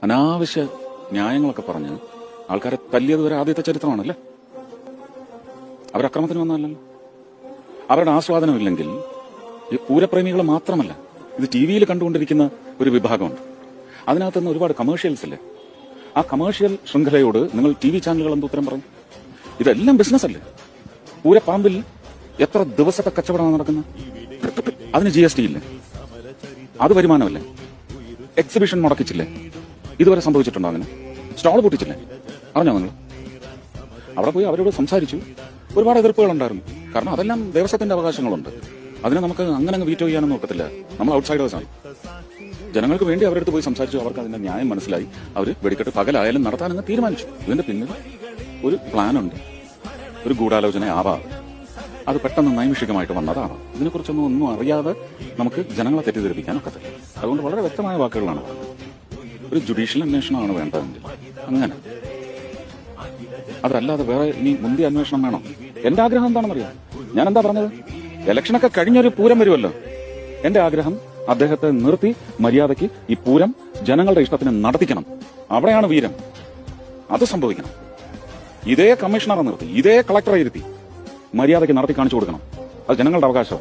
അനാവശ്യ ന്യായങ്ങളൊക്കെ പറഞ്ഞ് ആൾക്കാരെ തല്ലിയത് വരെ ആദ്യത്തെ ചരിത്രമാണല്ലേ. അവരക്രമത്തിന് വന്നതല്ലല്ലോ. അവരുടെ ആസ്വാദനമില്ലെങ്കിൽ ഈ പൂരപ്രേമികൾ മാത്രമല്ല, ഇത് ടി വിയിൽ കണ്ടുകൊണ്ടിരിക്കുന്ന ഒരു വിഭാഗമുണ്ട്. അതിനകത്ത് നിന്ന് ഒരുപാട് കമേഴ്ഷ്യൽസ് അല്ലേ. ആ കമേഴ്ഷ്യൽ ശൃംഖലയോട് നിങ്ങൾ ടി വി ചാനലുകൾ എന്ത് ഉത്തരം പറയും? ഇതെല്ലാം ബിസിനസ് അല്ലേ. പൂരപ്പാമ്പിൽ എത്ര ദിവസത്തെ കച്ചവടമാണ് നടക്കുന്നത്? അതിന് GST ഇല്ലേ? അത് വരുമാനമല്ലേ? എക്സിബിഷൻ മുടക്കിച്ചില്ലേ? ഇതുവരെ സംഭവിച്ചിട്ടുണ്ടോ? അങ്ങനെ സ്റ്റാൾ പൊട്ടിച്ചില്ലേ? അറിഞ്ഞോ നിങ്ങൾ? അവിടെ പോയി അവരോട് സംസാരിച്ചു. ഒരുപാട് എതിർപ്പുകളുണ്ടായിരുന്നു. കാരണം അതെല്ലാം ദേവസ്വത്തിന്റെ അവകാശങ്ങളുണ്ട്. അതിനെ നമുക്ക് അങ്ങനെ വീറ്റോ ചെയ്യാനൊന്നും ഒക്കത്തില്ല. നമ്മൾ ഔട്ട്സൈഡേഴ്സാണ്. ജനങ്ങൾക്ക് വേണ്ടി അവരുടെ അടുത്ത് പോയി സംസാരിച്ചു. അവർക്ക് അതിന്റെ ന്യായം മനസ്സിലായി. അവർ വെടിക്കെട്ട് പകലായാലും നടത്താനങ്ങ് തീരുമാനിച്ചു. ഇതിന്റെ പിന്നിൽ ഒരു പ്ലാനുണ്ട്, ഒരു ഗൂഢാലോചന ആവാം. അത് പെട്ടെന്ന് നൈമിഷികമായിട്ട് വന്നതാവാം. ഇതിനെക്കുറിച്ചൊന്നും അറിയാതെ നമുക്ക് ജനങ്ങളെ തെറ്റിദ്ധരിപ്പിക്കാൻ ഒക്കത്തില്ല. അതുകൊണ്ട് വളരെ വ്യക്തമായ വാക്കുകളാണ് പറഞ്ഞത്. ഒരു ജുഡീഷ്യൽ അന്വേഷണമാണ് വേണ്ടതെങ്കിൽ അങ്ങനെ, അതല്ലാതെ വേറെ ഇനി മുന്തിയ അന്വേഷണം വേണം. എന്റെ ആഗ്രഹം എന്താണെന്നറിയാം. ഞാൻ എന്താ പറഞ്ഞത്? ഇലക്ഷനൊക്കെ കഴിഞ്ഞൊരു പൂരം വരുമല്ലോ. എന്റെ ആഗ്രഹം അദ്ദേഹത്തെ നിർത്തി മര്യാദയ്ക്ക് ഈ പൂരം ജനങ്ങളുടെ ഇഷ്ടത്തിന് നടത്തിക്കണം. അവിടെയാണ് വീരം. അത് സംഭവിക്കണം. ഇതേ കമ്മീഷണറെ നിർത്തി, ഇതേ കളക്ടറെ ഇരുത്തി മര്യാദയ്ക്ക് നടത്തി കാണിച്ചു കൊടുക്കണം. അത് ജനങ്ങളുടെ അവകാശം.